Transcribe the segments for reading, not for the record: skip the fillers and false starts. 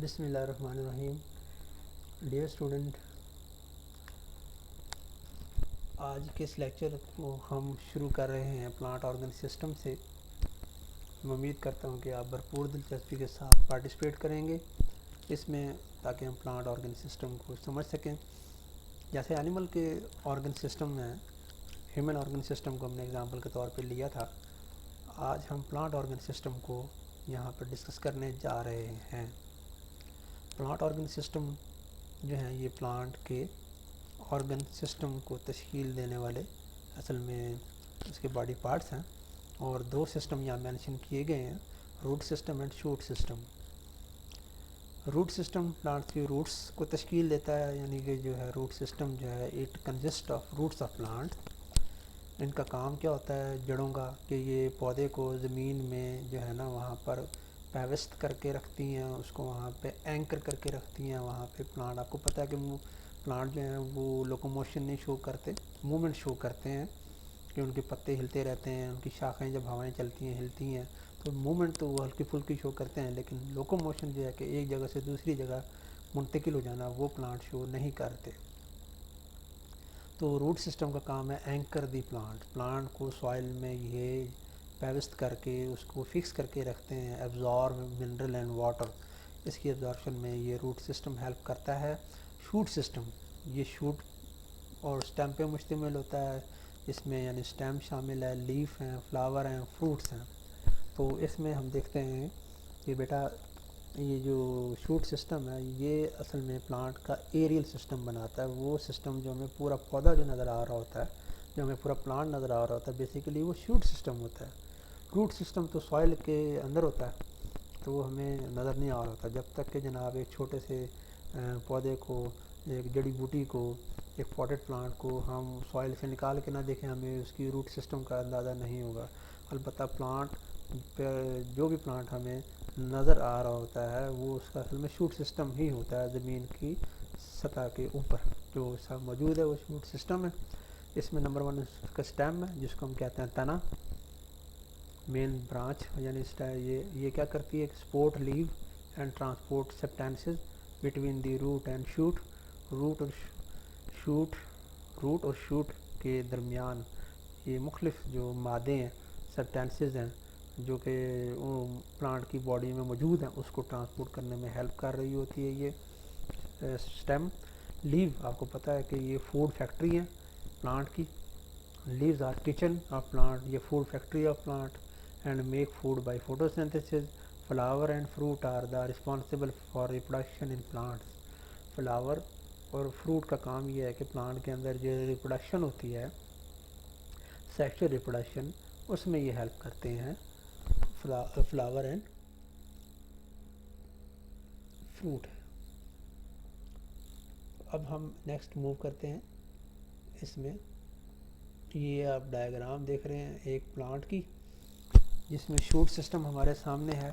بسم اللہ الرحمن الرحیم. ڈیئر اسٹوڈنٹ، آج کے اس لیکچر کو ہم شروع کر رہے ہیں پلانٹ آرگن سسٹم سے. میں امید کرتا ہوں کہ آپ بھرپور دلچسپی کے ساتھ پارٹیسپیٹ کریں گے اس میں، تاکہ ہم پلانٹ آرگن سسٹم کو سمجھ سکیں. جیسے اینیمل کے آرگن سسٹم میں ہیومن آرگن سسٹم کو ہم نے اگزامپل کے طور پہ لیا تھا، آج ہم پلانٹ آرگن سسٹم کو یہاں پر ڈسکس کرنے جا رہے ہیں. پلانٹ آرگن سسٹم جو ہیں یہ پلانٹ کے آرگن سسٹم کو تشکیل دینے والے اصل میں اس کے باڈی پارٹس ہیں، اور دو سسٹم یہاں مینشن کیے گئے ہیں، root system and shoot system. Root system plant کی روٹس کو تشکیل دیتا ہے، یعنی کہ جو ہے روٹ سسٹم جو ہے it consist of roots of plant. ان کا کام کیا ہوتا ہے جڑوں کا، کہ یہ پودے کو زمین میں جو ہے نا وہاں پر پیوست کر کے رکھتی ہیں، اس کو وہاں پہ اینکر کر کے رکھتی ہیں. وہاں پہ پلانٹ، آپ کو پتہ ہے کہ پلانٹ جو ہیں وہ لوکوموشن نہیں شو کرتے، موومنٹ شو کرتے ہیں، کہ ان کے پتے ہلتے رہتے ہیں، ان کی شاخیں جب ہوائیں چلتی ہیں ہلتی ہیں تو موومنٹ تو وہ ہلکی پھلکی شو کرتے ہیں، لیکن لوکوموشن جو ہے کہ ایک جگہ سے دوسری جگہ منتقل ہو جانا، وہ پلانٹ شو نہیں کرتے. تو روٹ سسٹم کا کام ہے اینکر دی پلانٹ کو سوائل میں یہ پیوست کر کے اس کو فکس کر کے رکھتے ہیں، ایبزارب منرل اینڈ واٹر. اس کی ایبزارپشن میں یہ روٹ سسٹم ہیلپ کرتا ہے. شوٹ سسٹم، یہ شوٹ اور سٹیم پہ مشتمل ہوتا ہے. اس میں یعنی سٹیم شامل ہے، لیف ہیں، فلاور ہیں، فروٹس ہیں. تو اس میں ہم دیکھتے ہیں کہ بیٹا یہ جو شوٹ سسٹم ہے یہ اصل میں پلانٹ کا ایریل سسٹم بناتا ہے. وہ سسٹم جو ہمیں پورا پودا جو نظر آ رہا ہوتا ہے، جو ہمیں پورا پلانٹ نظر آ رہا ہوتا ہے، بیسیکلی وہ شوٹ سسٹم ہوتا ہے. روٹ سسٹم تو سوائل کے اندر ہوتا ہے، تو وہ ہمیں نظر نہیں آ رہا ہوتا جب تک کہ جناب ایک چھوٹے سے پودے کو، ایک جڑی بوٹی کو، ایک پوٹڈ پلانٹ کو ہم سوائل سے نکال کے نہ دیکھیں، ہمیں اس کی روٹ سسٹم کا اندازہ نہیں ہوگا. البتہ پلانٹ جو بھی پلانٹ ہمیں نظر آ رہا ہوتا ہے وہ اس کا اصل میں شوٹ سسٹم ہی ہوتا ہے. زمین کی سطح کے اوپر جو سب موجود ہے وہ شوٹ سسٹم ہے. اس میں نمبر 1 اس کا سٹیم ہے، جس کو ہم کہتے ہیں تنا، مین برانچ. یعنی یہ کیا کرتی ہے، support leave and transport substances between the root and shoot. Root اور شوٹ کے درمیان یہ مختلف جو مادے ہیں، سبسٹینسز ہیں، جو کہ پلانٹ کی باڈی میں موجود ہیں، اس کو ٹرانسپورٹ کرنے میں ہیلپ کر رہی ہوتی ہے یہ سٹیم. لیو، آپ کو پتہ ہے کہ یہ فوڈ فیکٹری ہے پلانٹ کی. Leaves are kitchen of plant, یہ food factory of plant and make food by photosynthesis. Flower and fruit are the responsible for reproduction in plants. Flower اور فروٹ کا کام یہ ہے کہ پلانٹ کے اندر جو ریپروڈکشن ہوتی ہے، سیکشل ریپروڈکشن، اس میں یہ ہیلپ کرتے ہیں فلاور اینڈ فروٹ. اب ہم نیکسٹ موو کرتے ہیں. اس میں یہ آپ ڈائیگرام دیکھ رہے ہیں ایک پلانٹ کی، جس میں شوٹ سسٹم ہمارے سامنے ہے.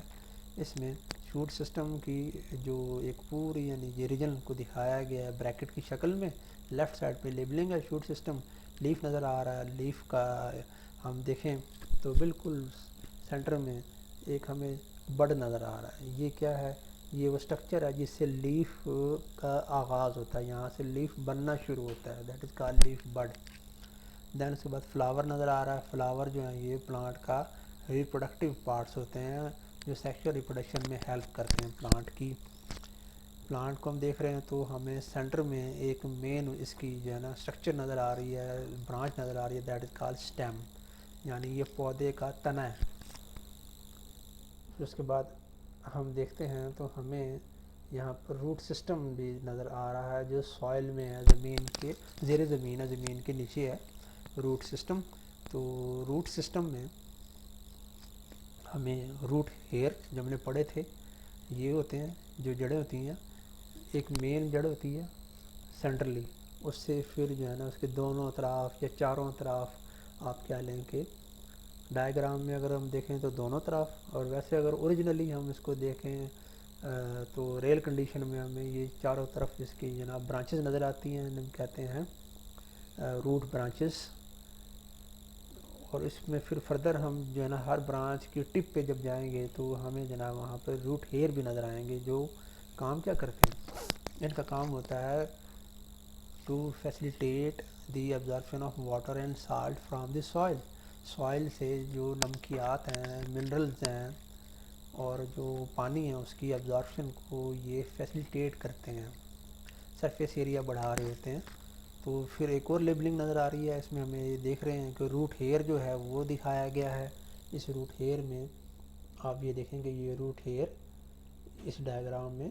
اس میں شوٹ سسٹم کی جو ایک پوری یعنی یہ ریجن کو دکھایا گیا ہے بریکٹ کی شکل میں. لیفٹ سائڈ پہ لیبلنگ ہے شوٹ سسٹم. لیف نظر آ رہا ہے، لیف کا ہم دیکھیں تو بالکل سینٹر میں ایک ہمیں بڈ نظر آ رہا ہے. یہ کیا ہے، یہ وہ سٹرکچر ہے جس سے لیف کا آغاز ہوتا ہے، یہاں سے لیف بننا شروع ہوتا ہے، دیٹ از کالڈ لیف بڈ. دین اس کے بعد فلاور نظر آ رہا ہے. فلاور جو ہیں یہ پلانٹ کا ریپروڈکٹیو پارٹس ہوتے ہیں، جو سیکشل ریپروڈکشن میں ہیلپ کرتے ہیں پلانٹ کی. پلانٹ کو ہم دیکھ رہے ہیں تو ہمیں سینٹر میں ایک مین اس کی جو ہے نا اسٹرکچر نظر آ رہی ہے، برانچ نظر آ رہی ہے، دیٹ از کالڈ سٹیم، یعنی یہ پودے کا تنا ہے. پھر اس کے بعد ہم دیکھتے ہیں تو ہمیں یہاں پر روٹ سسٹم بھی نظر آ رہا ہے، جو سوائل میں ہے، زمین کے زیر زمین ہے، زمین کے نیچے ہے روٹ سسٹم. تو روٹ سسٹم میں ہمیں روٹ ہیئر جو ہم نے پڑھے تھے یہ ہوتے ہیں، جو جڑیں ہوتی ہیں. ایک مین جڑ ہوتی ہے سینٹرلی، اس سے پھر جو ہے نا اس کے دونوں اطراف یا چاروں اطراف آپ کیا لیں کہ ڈائیگرام میں اگر ہم دیکھیں تو دونوں طرف، اور ویسے اگر اوریجنلی ہم اس کو دیکھیں تو ریل کنڈیشن میں ہمیں یہ چاروں طرف اس کی جناب برانچز نظر آتی ہیں، ہم کہتے ہیں روٹ برانچز. اور اس میں پھر فردر ہم جو ہے نا ہر برانچ کی ٹپ پہ جب جائیں گے تو ہمیں جناب وہاں پہ روٹ ہیئر بھی نظر آئیں گے، جو کام کیا کرتے ہیں؟ ان کا کام ہوتا ہے to facilitate the absorption of water and salt from the soil. Soil سے جو نمکیات ہیں، منرلز ہیں اور جو پانی ہے اس کی ابزارپشن کو یہ فیسیلیٹیٹ کرتے ہیں، سرفیس ایریا بڑھا رہے ہوتے ہیں. تو پھر ایک اور لیبلنگ نظر آ رہی ہے، اس میں ہمیں یہ دیکھ رہے ہیں کہ روٹ ہیئر جو ہے وہ دکھایا گیا ہے. اس روٹ ہیئر میں آپ یہ دیکھیں کہ یہ روٹ ہیئر اس ڈائیگرام میں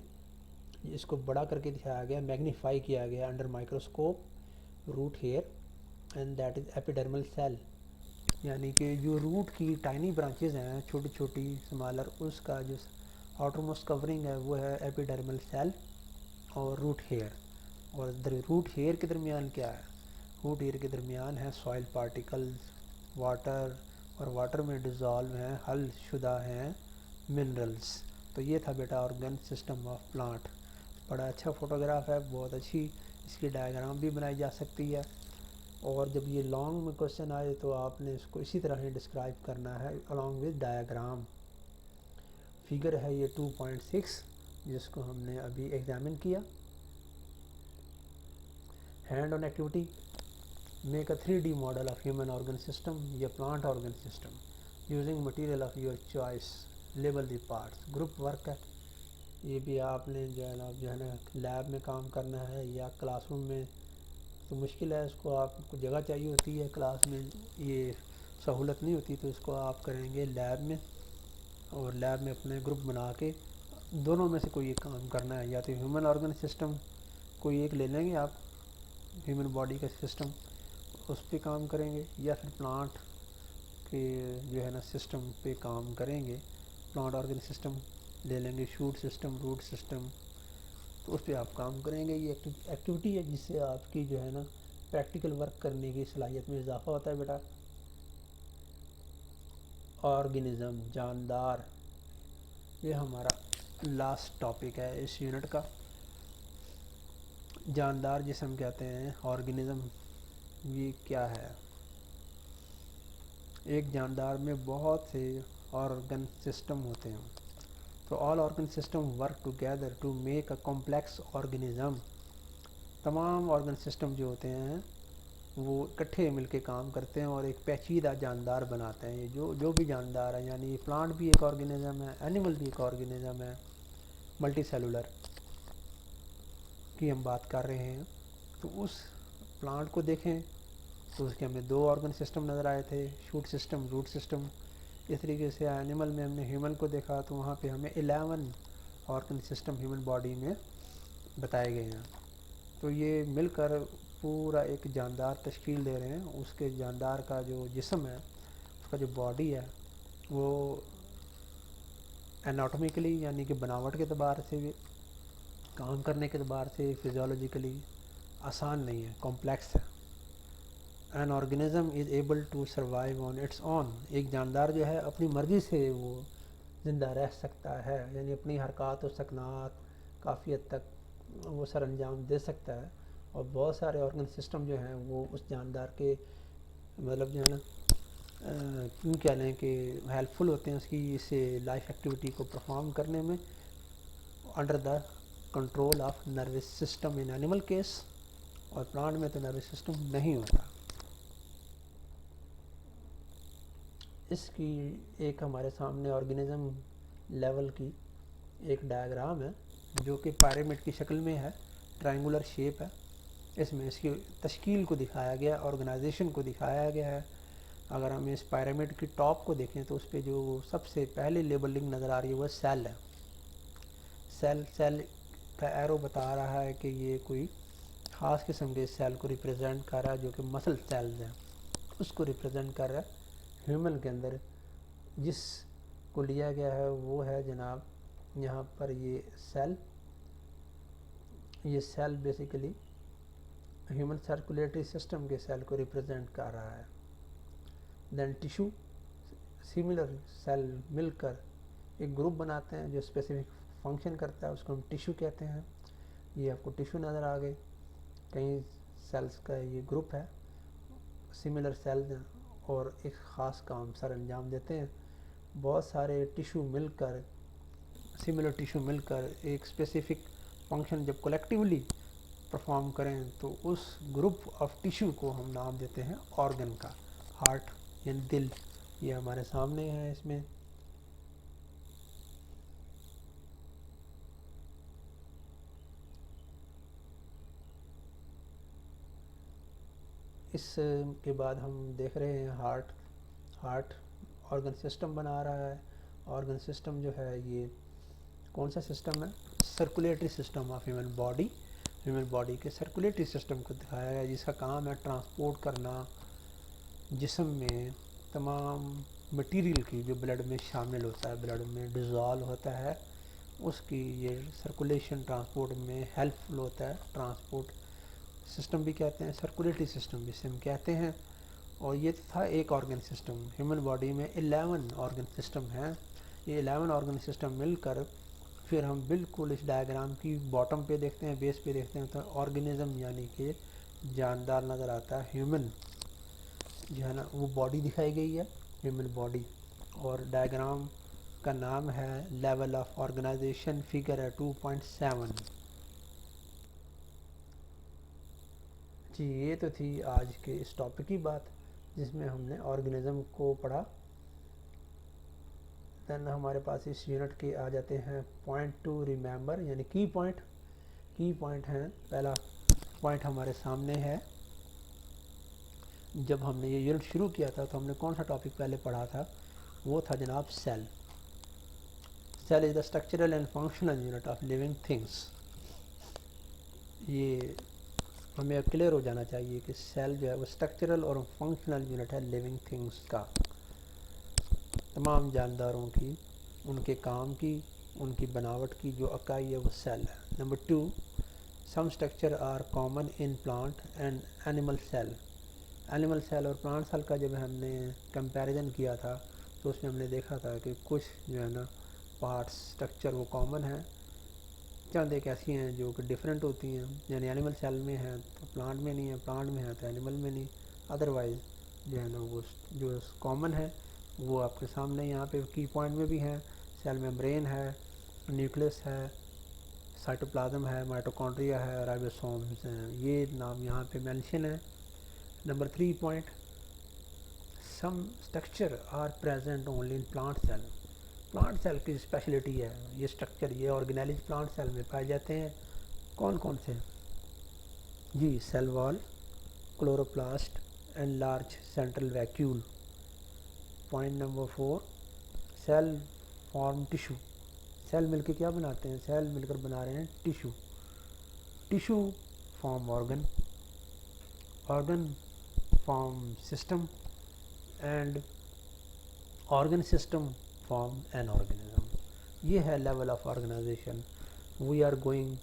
اس کو بڑا کر کے دکھایا گیا، میگنیفائی کیا گیا under microscope root hair and that is epidermal cell. یعنی کہ جو روٹ کی ٹائنی برانچز ہیں چھوٹی چھوٹی اسمالر، اس کا جو آؤٹر موسٹ کورنگ ہے وہ ہے ایپیڈرمل سیل اور روٹ ہیئر. اور روٹ ہیئر کے درمیان کیا ہے؟ روٹ ہیئر کے درمیان ہے سوائل پارٹیکلز، واٹر، اور واٹر میں ڈیزالو ہیں، حل شدہ ہیں منرلز. تو یہ تھا بیٹا آرگن سسٹم آف پلانٹ. بڑا اچھا فوٹوگراف ہے، بہت اچھی اس کی ڈائیگرام بھی بنائی جا سکتی ہے. اور جب یہ لانگ میں کوشچن آئے تو آپ نے اس کو اسی طرح ہی ڈسکرائب کرنا ہے along with ڈائیگرام. فگر ہے یہ 2.6 جس کو ہم نے ابھی ایگزامن کیا. Hand on activity: make a 3D model of human organ system یا plant organ system using material of your choice. Label the parts. Group work ہے، یہ بھی آپ نے جو ہے نا لیب میں کام کرنا ہے یا کلاس روم میں تو مشکل ہے، اس کو آپ کو جگہ چاہیے ہوتی ہے، کلاس میں یہ سہولت نہیں ہوتی، تو اس کو آپ کریں گے لیب میں. اور لیب میں اپنے گروپ بنا کے دونوں میں سے کوئی ایک کام کرنا ہے، یا تو ہیومن آرگن سسٹم کوئی ایک لے لیں گے آپ، ہیومن باڈی کا سسٹم اس پہ کام کریں گے، یا پھر پلانٹ کے جو ہے نا سسٹم پہ کام کریں گے. پلانٹ آرگن سسٹم لے لیں گے، شوٹ سسٹم، روٹ سسٹم، تو اس پہ آپ کام کریں گے. یہ ایکٹیویٹی ہے جس سے آپ کی جو ہے نا پریکٹیکل ورک کرنے کی صلاحیت میں اضافہ ہوتا ہے بیٹا. آرگنزم، جاندار، یہ ہمارا لاسٹ ٹاپک ہے اس یونٹ کا. جاندار جسم کہتے ہیں آرگنزم. یہ کیا ہے؟ ایک جاندار میں بہت سے آرگن سسٹم ہوتے ہیں. تو all organ system work together to make a complex organism. تمام آرگن سسٹم جو ہوتے ہیں وہ اکٹھے مل کے کام کرتے ہیں اور ایک پیچیدہ جاندار بناتے ہیں. یہ جو بھی جاندار ہے، یعنی پلانٹ بھی ایک آرگنزم ہے، اینیمل بھی ایک آرگنزم ہے. ملٹی سیلولر کی ہم بات کر رہے ہیں. تو اس پلانٹ کو دیکھیں تو اس کے ہمیں 2 آرگن سسٹم نظر آئے تھے، شوٹ سسٹم، روٹ سسٹم. اس طریقے سے اینیمل میں ہم نے ہیومن کو دیکھا تو وہاں پہ ہمیں 11 آرگن سسٹم ہیومن باڈی میں بتائے گئے ہیں. تو یہ مل کر پورا ایک جاندار تشکیل دے رہے ہیں. اس کے جاندار کا جو جسم ہے، اس کا جو باڈی ہے، وہ اناٹومیکلی یعنی کہ بناوٹ کے اعتبار سے بھی، کام کرنے کے اعتبار سے فزیولوجیکلی آسان نہیں ہے، کمپلیکس ہے. An organism is able to survive on its own. ایک جاندار جو ہے اپنی مرضی سے وہ زندہ رہ سکتا ہے، یعنی اپنی حرکات و سکنات کافی حد تک وہ سر انجام دے سکتا ہے. اور بہت سارے آرگن سسٹم جو ہیں وہ اس جاندار کے مطلب جو ہے نا کیوں کہہ لیں کہ ہیلپ فل ہوتے ہیں اس کی اسے لائف ایکٹیویٹی کو پرفارم کرنے میں. Under the control of nervous system in animal case. اور پلانٹ میں تو نروس سسٹم نہیں ہوتا. اس کی ایک ہمارے سامنے آرگنزم لیول کی ایک ڈائیگرام ہے جو کہ پیرامڈ کی شکل میں ہے، ٹرائنگولر شیپ ہے. اس میں اس کی تشکیل کو دکھایا گیا، آرگنائزیشن کو دکھایا گیا ہے. اگر ہم اس پیرامڈ کی ٹاپ کو دیکھیں تو اس پہ جو سب سے پہلے لیبلنگ نظر آ رہی ہے وہ سیل ہے. سیل کا ایرو بتا رہا ہے کہ یہ کوئی خاص قسم کے سیل کو ریپرزینٹ کر رہا ہے جو کہ مسل سیلز ہیں. اس کو ریپرزینٹ کر رہا ہے. ہیومن کے اندر جس کو لیا گیا ہے وہ ہے جناب یہاں پر یہ cell basically human circulatory system کے سیل کو ریپرزینٹ کر رہا ہے. دین ٹیشو، سملر سیل مل کر ایک گروپ بناتے ہیں جو اسپیسیفک فنکشن کرتا ہے، اس کو ہم ٹیشو کہتے ہیں. یہ آپ کو ٹیشو نظر آ گئے، کئی سیلز کا یہ گروپ ہے، سملر سیلز ہیں اور ایک خاص کام سر انجام دیتے ہیں. بہت سارے ٹیشو مل کر سملر ٹیشو مل کر ایک اسپیسیفک فنکشن جب کولیکٹیولی پرفارم کریں تو اس گروپ آف ٹیشو کو ہم نام دیتے ہیں آرگن کا. ہارٹ یعنی دل یہ ہمارے سامنے ہے. اس میں اس کے بعد ہم دیکھ رہے ہیں ہارٹ آرگن سسٹم بنا رہا ہے. آرگن سسٹم جو ہے یہ کون سا سسٹم ہے؟ Circulatory system of human body. Human body کے سرکولیٹری سسٹم کو دکھایا گیا جس کا کام ہے ٹرانسپورٹ کرنا جسم میں تمام مٹیریل کی جو بلڈ میں شامل ہوتا ہے، بلڈ میں ڈیزالو ہوتا ہے، اس کی یہ سرکولیشن ٹرانسپورٹ میں ہیلپ فل ہوتا ہے. ٹرانسپورٹ سسٹم بھی کہتے ہیں، سرکولیٹری سسٹم بھی ہم کہتے ہیں. اور یہ تھا ایک آرگن سسٹم. ہیومن باڈی میں 11 آرگن سسٹم ہیں. یہ 11 آرگن سسٹم مل کر پھر ہم بالکل اس ڈائیگرام کی باٹم پہ دیکھتے ہیں، بیس پہ دیکھتے ہیں تو آرگنزم یعنی کہ جاندار نظر آتا ہے. ہیومن جو ہے نا وہ باڈی دکھائی گئی ہے، ہیومن باڈی. اور ڈائیگرام کا نام ہے لیول آف آرگنائزیشن، فگر ہے 2.7. جی یہ تو تھی آج کے اس ٹاپک کی بات جس میں ہم نے آرگنزم کو پڑھا. دین ہمارے پاس اس یونٹ کے آ جاتے ہیں پوائنٹ ٹو ریممبر یعنی کی پوائنٹ. کی پوائنٹ ہیں، پہلا پوائنٹ ہمارے سامنے ہے. جب ہم نے یہ یونٹ شروع کیا تھا تو ہم نے کون سا ٹاپک پہلے پڑھا تھا؟ وہ تھا جناب cell. Cell is the structural and functional unit of living things. یہ ہمیں اب کلیئر ہو جانا چاہیے کہ سیل جو ہے وہ اسٹرکچرل اور فنکشنل یونٹ ہے لیونگ تھنگس کا. تمام جانداروں کی، ان کے کام کی، ان کی بناوٹ کی جو اکائی ہے وہ سیل ہے. Number 2، some structure are common in plant and animal cell. Animal cell اور پلانٹ سیل کا جب ہم نے کمپیریزن کیا تھا تو اس میں ہم نے دیکھا تھا کہ کچھ جو ہے نا پارٹس اسٹرکچر وہ کامن ہیں، چند ایک ایسی ہیں جو کہ ڈفرینٹ ہوتی ہیں. یعنی اینیمل سیل میں ہے تو پلانٹ میں نہیں ہے، پلانٹ میں ہے تو اینیمل میں نہیں. ادروائز جو ہے نا وہ جو کامن ہے وہ آپ کے سامنے یہاں پہ کی پوائنٹ میں بھی ہیں. سیل میمبرین ہے، نیوکلس ہے، سائٹوپلازم ہے، مائٹوکونڈریا ہے، رائبوسومز ہیں. یہ نام یہاں پہ مینشن ہے. Number 3 point, some structure are present only in plant cell. Plant cell کی اسپیشلٹی ہے یہ اسٹرکچر، یہ آرگینلز پلانٹ سیل میں پائے جاتے ہیں. کون کون سے؟ جی cell wall, chloroplast and large central vacuole. Point number 4، cell form tissue. Cell مل کے کیا بناتے ہیں؟ سیل مل کر بنا رہے ہیں tissue. Tissue form organ, organ form system and organ system form an organism. یہ ہے level of organization. We are going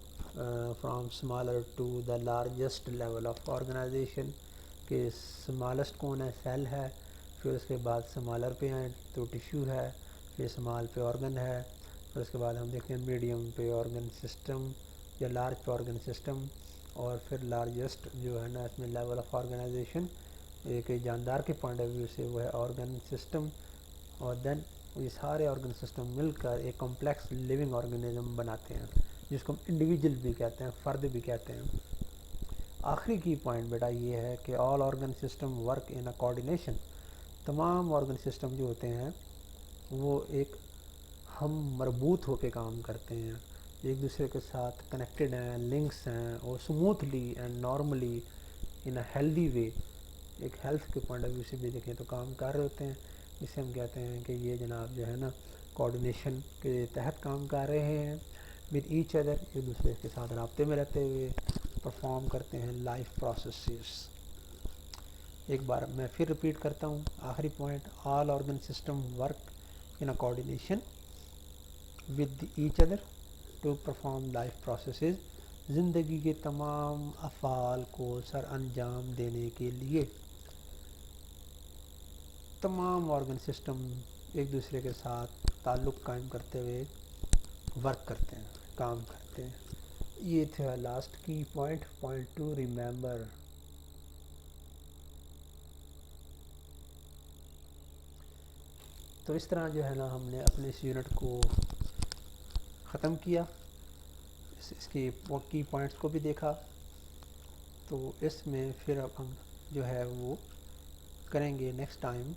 from smaller to the largest level of organization. کہ اسمالسٹ کون ہے؟ سیل ہے. پھر اس کے بعد اسمالر پہ آئیں تو ٹیشو ہے، پھر اسمال پہ آرگن ہے، پھر اس کے بعد ہم دیکھتے ہیں میڈیم پہ آرگن سسٹم یا لارج پہ آرگن سسٹم، اور پھر لارجسٹ جو ہے نا اس میں لیول آف آرگنائزیشن ایک جاندار کے پوائنٹ آف ویو سے وہ ہے آرگن سسٹم. اور دین یہ سارے آرگن سسٹم مل کر ایک کمپلیکس لیونگ آرگنزم بناتے ہیں جس کو ہم انڈیویجول بھی کہتے ہیں، فرد بھی کہتے ہیں. آخری کی پوائنٹ بیٹا یہ ہے کہ all organ system work in a coordination. تمام آرگن سسٹم جو ہوتے ہیں وہ ایک ہم مربوط ہو کے کام کرتے ہیں، ایک دوسرے کے ساتھ کنیکٹڈ ہیں، لنکس ہیں، اور smoothly and normally in a healthy way, ایک ہیلتھ کے پوائنٹ آف ویو سے بھی دیکھیں تو کام کر رہے ہوتے ہیں. جسے ہم کہتے ہیں کہ یہ جناب جو ہے نا کوآرڈینیشن کے تحت کام کر رہے ہیں ود ایچ ادر، ایک دوسرے کے ساتھ رابطے میں رہتے ہوئے پرفارم کرتے ہیں لائف پروسیسز. ایک بار میں پھر ریپیٹ کرتا ہوں آخری point, all organ system work in a coordination with each other to perform life processes. زندگی کے تمام افعال کو سر انجام دینے کے لیے تمام آرگن سسٹم ایک دوسرے کے ساتھ تعلق قائم کرتے ہوئے ورک کرتے ہیں، کام کرتے ہیں. یہ تھا لاسٹ کی پوائنٹ 2 ریممبر. تو اس طرح جو ہے نا ہم نے اپنے اس یونٹ کو ختم کیا، اس کی کی پوائنٹس کو بھی دیکھا. تو اس میں پھر اب ہم جو ہے وہ کریں گے نیکسٹ ٹائم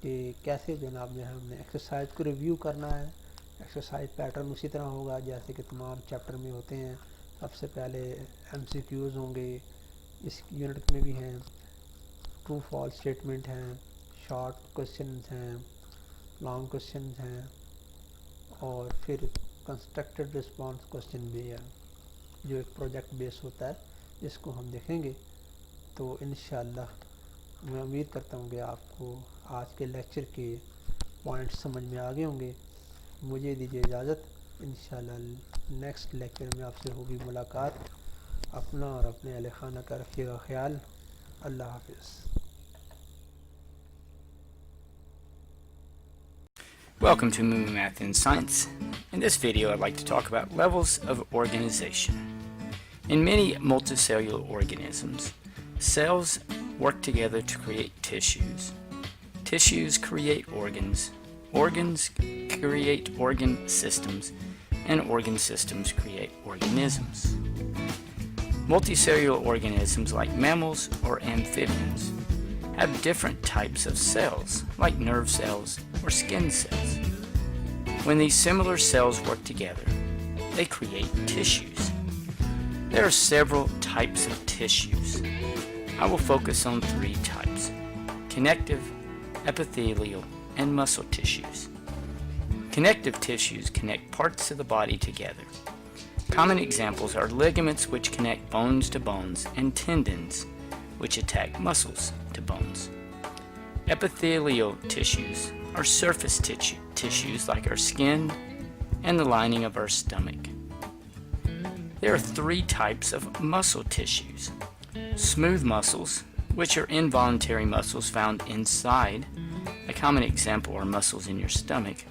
کہ کیسے جناب جو ہے ہم نے ایکسرسائز کو ریویو کرنا ہے. ایکسرسائز پیٹرن اسی طرح ہوگا جیسے کہ تمام چیپٹر میں ہوتے ہیں. سب سے پہلے ایم سی کیوز ہوں گے، اس یونٹ میں بھی ہیں، ٹرو فالس اسٹیٹمنٹ ہیں، شارٹ کوشچنز ہیں، لانگ کوشچنز ہیں، اور پھر کنسٹرکٹڈ رسپانس کوشچن بھی ہے جو ایک پروجیکٹ بیس ہوتا ہے، جس کو ہم دیکھیں گے. تو انشاءاللہ میں امید کرتا ہوں کہ آپ کو آج کے لیکچر کے پوائنٹس سمجھ میں آ گئے ہوں گے. مجھے دیجیے اجازت، انشاءاللہ نیکسٹ لیکچر میں آپ سے ہوگی ملاقات. اپنا اور اپنے اہل خانہ کا رکھیے گا خیال. اللہ حافظ. Welcome to Moo Math and Science. In this video, I'd like to talk about levels of organization. In many multicellular organisms, cells work together to create tissues. Tissues create organs. Organs create organ systems, and organ systems create organisms. Multicellular organisms like mammals or amphibians have different types of cells, like nerve cells or skin cells. When these similar cells work together, they create tissues. There are several types of tissues. I will focus on 3 types: connective, epithelial, and muscle tissues. Connective tissues connect parts of the body together. Common examples are ligaments, which connect bones to bones, and tendons, which attach muscles to bones. Epithelial tissues are surface tissues like our skin and the lining of our stomach. There are 3 types of muscle tissues: smooth muscles, which are involuntary muscles found inside. A common example are muscles in your stomach.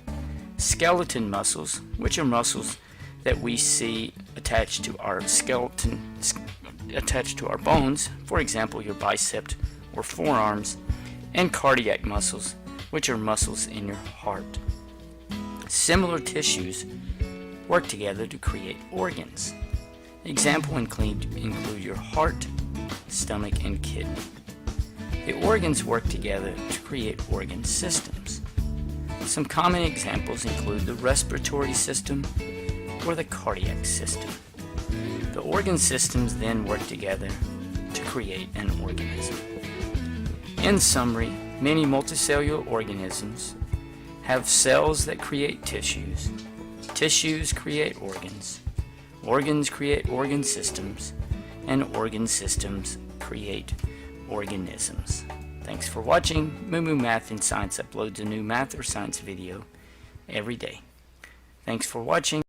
Skeleton muscles, which are muscles that we see attached to our skeleton, attached to our bones, for example, your bicep or forearms. And cardiac muscles, which are muscles in your heart. Similar tissues work together to create organs. Examples include your heart, stomach, and kidney. The organs work together to create organ systems. Some common examples include the respiratory system or the cardiac system. The organ systems then work together to create an organism. In summary, many multicellular organisms have cells that create tissues. Tissues create organs. Organs create organ systems. And organ systems create organisms. Thanks for watching. Moo Math and Science uploads a new math or science video every day. Thanks for watching.